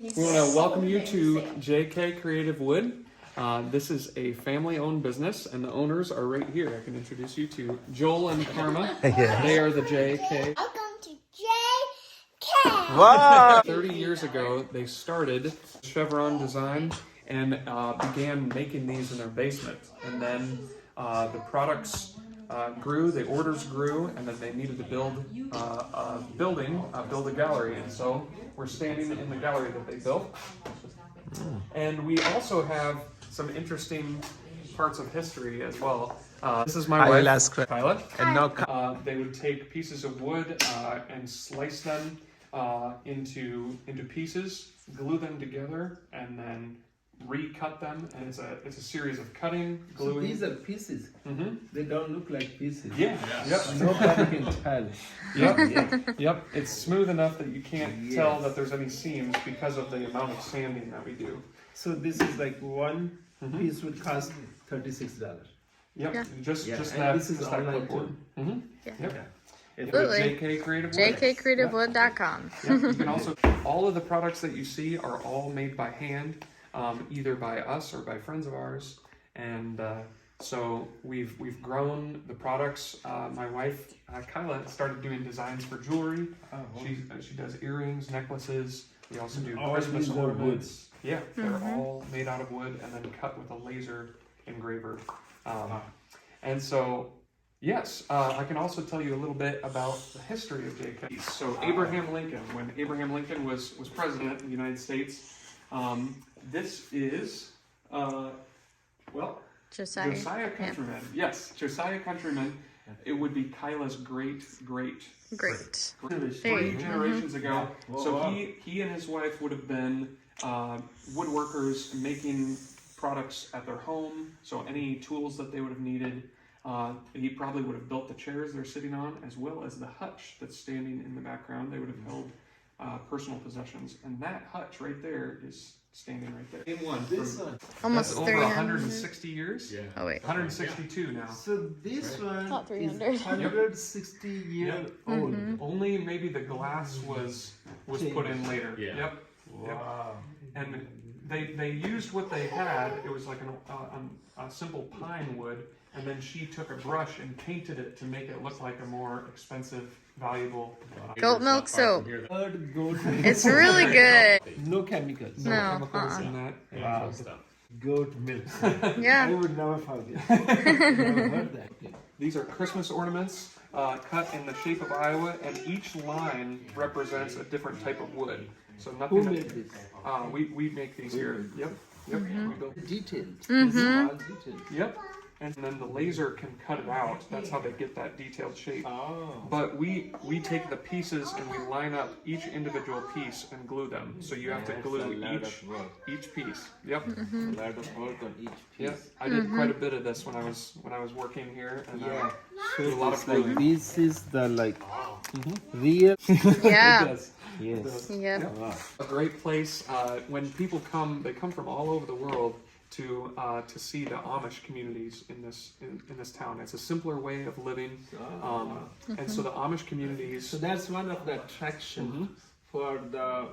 We want to welcome you to JK Creative Wood. This is a family-owned business, and the owners are right here. I can introduce you to Joel and Karma. Yes. They are the JK. Welcome to JK. Wow! 30 years ago, they started Chevron Design and began making these in their basement. And then the products grew, the orders grew, and then they needed to build a building, build a gallery. And so we're standing in the gallery that they built. And we also have some interesting parts of history as well. This is my wife, Kyla. And now, They would take pieces of wood and slice them into pieces, glue them together, and then recut them. And it's a series of cutting, gluing. So these are pieces. Mm-hmm. They don't look like pieces. Yeah. Yep. Nobody can tell. Yep. It's smooth enough that you can't tell that there's any seams because of the amount of sanding that we do. So this is like one piece would cost $36. Yep. Yeah. Just And that. this is just that online clipboard. Mm-hmm. Yeah. Yep. Absolutely. JK Creative Wood. JKCreativewood.com. Yep. You can also, all of the products that you see are all made by hand, either by us or by friends of ours. And so we've grown the products. My wife, Kyla, started doing designs for jewelry. She does earrings, necklaces. We also do All Christmas these are ornaments. Yeah, they're all made out of wood and then cut with a laser engraver. And so, yes, I can also tell you a little bit about the history of JK. So Abraham Lincoln, when Abraham Lincoln was president of the United States, this is, Josiah Countryman. Yeah. Yes, Josiah Countryman. It would be Kyla's great. Great. 3 generations ago. So he and his wife would have been woodworkers making products at their home. So any tools that they would have needed, he probably would have built the chairs they're sitting on, as well as the hutch that's standing in the background. They would have held personal possessions, and that hutch right there is standing right there. In one. Almost That's over 300. 160 years. Yeah. Oh wait. 162 now. So this one Not is 300. 160 years old. Only maybe the glass was put in later. Yeah. Yep. Wow. And they used what they had. It was like a simple pine wood, and then she took a brush and painted it to make it look like a more expensive, valuable. Goat milk soap. Third goat. It's really good. No chemicals. No chemicals in that. Wow. Goat milk. I Yeah. would never forget. Never heard that. These are Christmas ornaments cut in the shape of Iowa, and each line represents a different type of wood. So nothing. Who made this? We make these here. Yep. We built. Detailed. Small detailed. Yep. And then the laser can cut it out. That's how they get that detailed shape. Oh. But we take the pieces and we line up each individual piece and glue them. So you have to glue each piece. Yep. A lot of work on each piece. Yep. I did quite a bit of this when I was working here, and Yeah. do a lot of It's like gluing. this is the real. Yeah. It does. Yes. Yep. Wow. A great place. When people come, they come from all over the world to see the Amish communities in this town. It's a simpler way of living, and so the Amish communities. So that's one of the attractions for the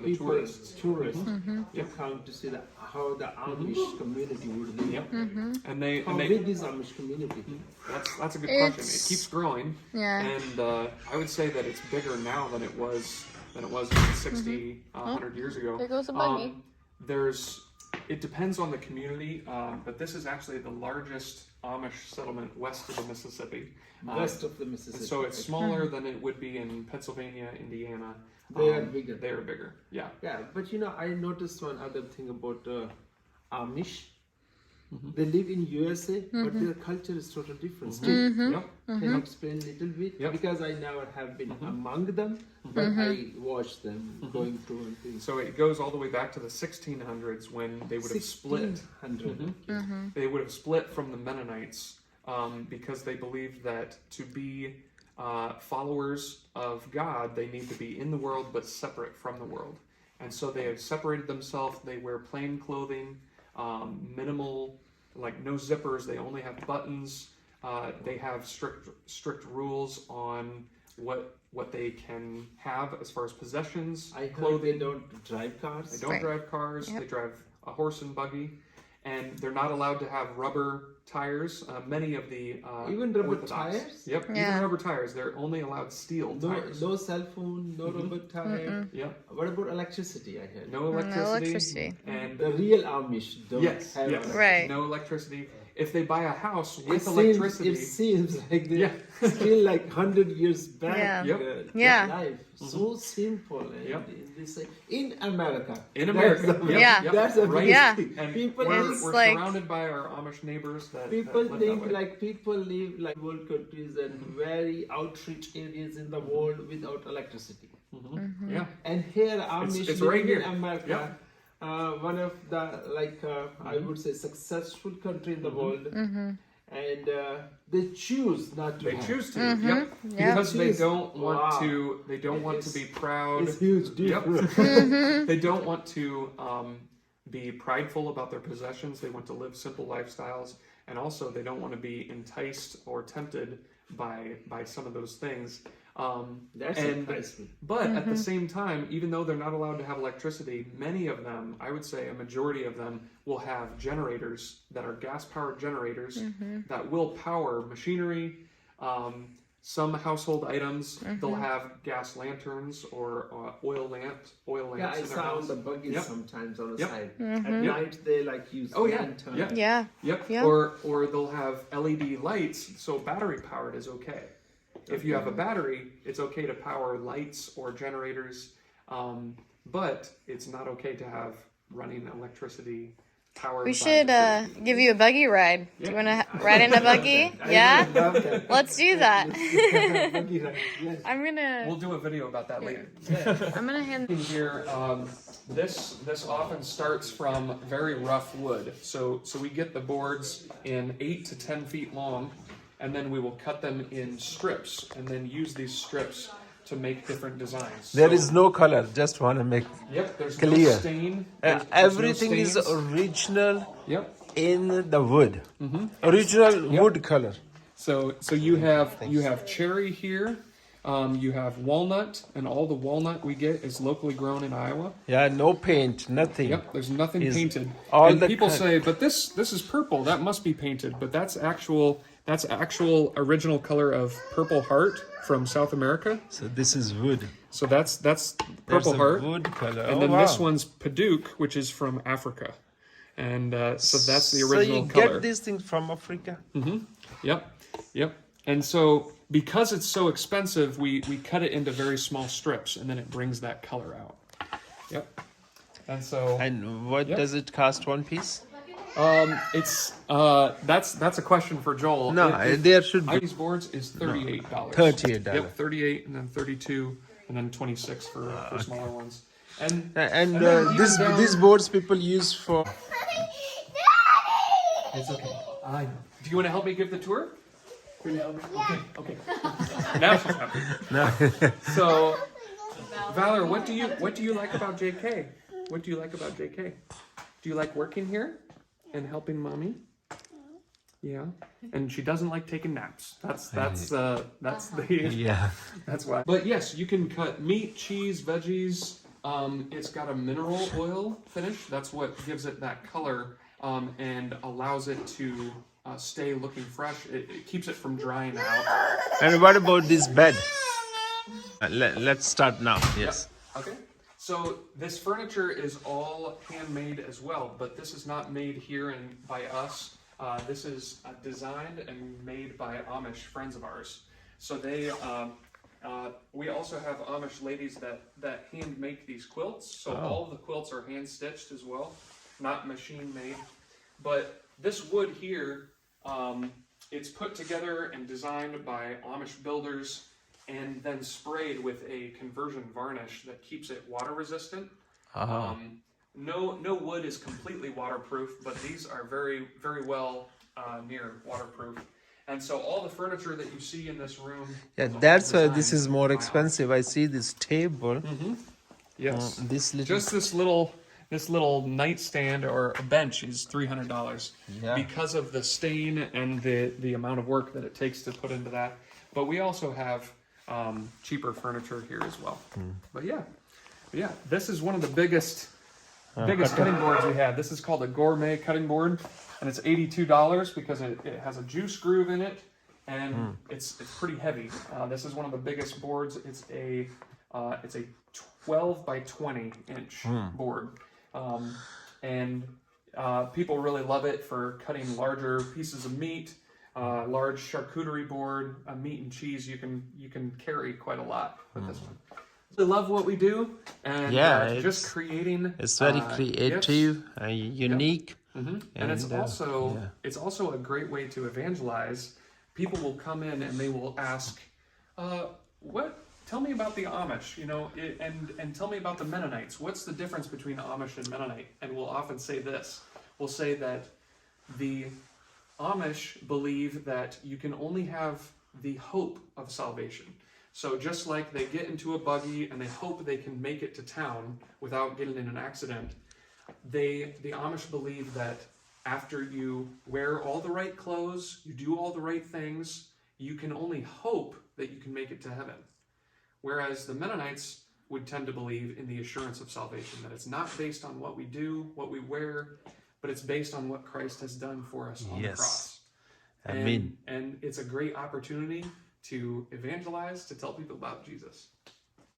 people, tourists. to come to see how the Amish community would live. Yep. And they How big is Amish community? that's a good question. It It's- keeps growing, Yeah. and I would say that it's bigger now than it was 60, 100 years ago. There goes a buggy. It depends on the community, but this is actually the largest Amish settlement west of the Mississippi. West of the And Mississippi. so it's smaller than it would be in Pennsylvania, Indiana. They are bigger. They are bigger, yeah. Yeah, but I noticed one other thing about Amish. They live in USA, but their culture is totally different. Still, Yep. can you explain a little bit? Yep. Because I never have been among them, but I watched them going through and things. So it goes all the way back to the 1600s when they would have split. 1600. They would have split from the Mennonites because they believed that to be followers of God, they need to be in the world but separate from the world. And so they have separated themselves. They wear plain clothing, minimal, like no zippers. They only have buttons. They have strict rules on what they can have as far as possessions, I heard clothing. they don't drive cars. They don't Right. drive cars. Yep. They drive a horse and buggy, and they're not allowed to have rubber tires. Many of the Even rubber Orthodox- tires? Yep, Yeah. even rubber tires. They're only allowed steel No, tires. no cell phone, no rubber tire. Yep, What about electricity? I heard. no electricity. electricity. And The real Amish don't yes, have yes, electricity. Right. no electricity. If they buy a house It with seems, electricity, it seems like they Yeah. still like 100 years back. Yeah. Yep. Yeah. Life so simple. And Yep. in America. in America, That's the- yep, Yeah. yep, That's a right. big Yeah. thing. And People we're, It's we're like- surrounded by our Amish neighbors that People that live think that way. like people live like world countries and very outreach areas in the world without electricity. Yeah, And here, Amish it's living right here. in America, Yep. one of the I would say successful country in the world, and they choose not to. they have. choose to. Mm-hmm. Yep, because they Choose. don't want Wow. to. They don't want to be proud. It's huge Yep. difference. They don't want to be prideful about their possessions. They want to live simple lifestyles, and also they don't want to be enticed or tempted by some of those things. That's and enticement. but at the same time, even though they're not allowed to have electricity, many of them, I would say a majority of them, will have generators that are gas-powered generators that will power machinery. Some household items, they'll have gas lanterns or oil lamps. Yeah, I in their saw house. on the buggies Yep. sometimes on the Yep. side. Mm-hmm. At Yep. night they like use Oh, yeah. lantern. Yeah. Yeah. Yep. Yeah. Or they'll have LED lights, so battery powered is okay. If you have a battery, it's okay to power lights or generators, but it's not okay to have running electricity powered. We by should electricity. give you a buggy ride. Do you want to ride in a buggy? I Yeah? would love that. Let's do that. Buggy ride, yes. I'm gonna We'll do a video about that later. hand In here, this often starts from very rough wood. So we get the boards in 8 to 10 feet long, and then we will cut them in strips, and then use these strips to make different designs. There So- is no color. Just want to make Yep, there's clear. no stain. There's no everything is stains. original Yep. in the wood. Original wood color. So you have cherry here, you have walnut, and all the walnut we get is locally grown in Iowa. Yeah, no paint, nothing. Yep, there's nothing Is painted. all And the people cut- say, but this is purple. That must be painted. But that's actual original color of purple heart from South America. So this is wood. So that's There's purple a heart. wood color. And Oh, then wow. this one's Paduke, which is from Africa. And so that's the So original you color. get these things from Africa? Yep. And so because it's so expensive, we cut it into very small strips, and then it brings that color out. Yep. And so And what Yep. does it cost one piece? it's that's a question for Joel. No, there should be. These boards is $38. $38. Yep, 38, and then 32, and then 26 for smaller ones. And And then even down- these boards people use for. It's okay. I know. Do you want to help me give the tour? Can you help me? Okay. Now she's happy. No. So, Valor, what do you like about JK? What do you like about JK? Do you like working here and helping mommy? Yeah. And she doesn't like taking naps. That's the Yeah. that's why. But yes, you can cut meat, cheese, veggies. It's got a mineral oil finish. That's what gives it that color and allows it to stay looking fresh. It keeps it from drying out. And what about this bed? Let's start now. Yes. Okay. So this furniture is all handmade as well, but this is not made here by us. This is designed and made by Amish friends of ours. So they, we also have Amish ladies that hand make these quilts. So all of the quilts are hand stitched as well, not machine made. But this wood here, it's put together and designed by Amish builders and then sprayed with a conversion varnish that keeps it water resistant. No wood is completely waterproof, but these are very, very well near waterproof. And so all the furniture that you see in this room... Yeah, is all that's why this designed is more by expensive. I see this table. Yes. This little. Just this little nightstand or a bench is $300 Yeah. because of the stain and the amount of work that it takes to put into that. But we also have cheaper furniture here as well. But yeah, this is one of the biggest cutting boards we have. This is called a gourmet cutting board, and it's $82 because it has a juice groove in it, and it's pretty heavy. This is one of the biggest boards. It's a 12 by 20 inch board, and people really love it for cutting larger pieces of meat. Large charcuterie board, meat and cheese. You can carry quite a lot with this one. We love what we do, and just creating. It's very creative, unique, and it's also a great way to evangelize. People will come in and they will ask, Tell me about the Amish, and tell me about the Mennonites. What's the difference between Amish and Mennonite? And we'll often say this. We'll say that the Amish believe that you can only have the hope of salvation. So just like they get into a buggy and they hope they can make it to town without getting in an accident, the Amish believe that after you wear all the right clothes, you do all the right things, you can only hope that you can make it to heaven. Whereas the Mennonites would tend to believe in the assurance of salvation, that it's not based on what we do, what we wear, but it's based on what Christ has done for us on the cross. Amen. And it's a great opportunity to evangelize, to tell people about Jesus.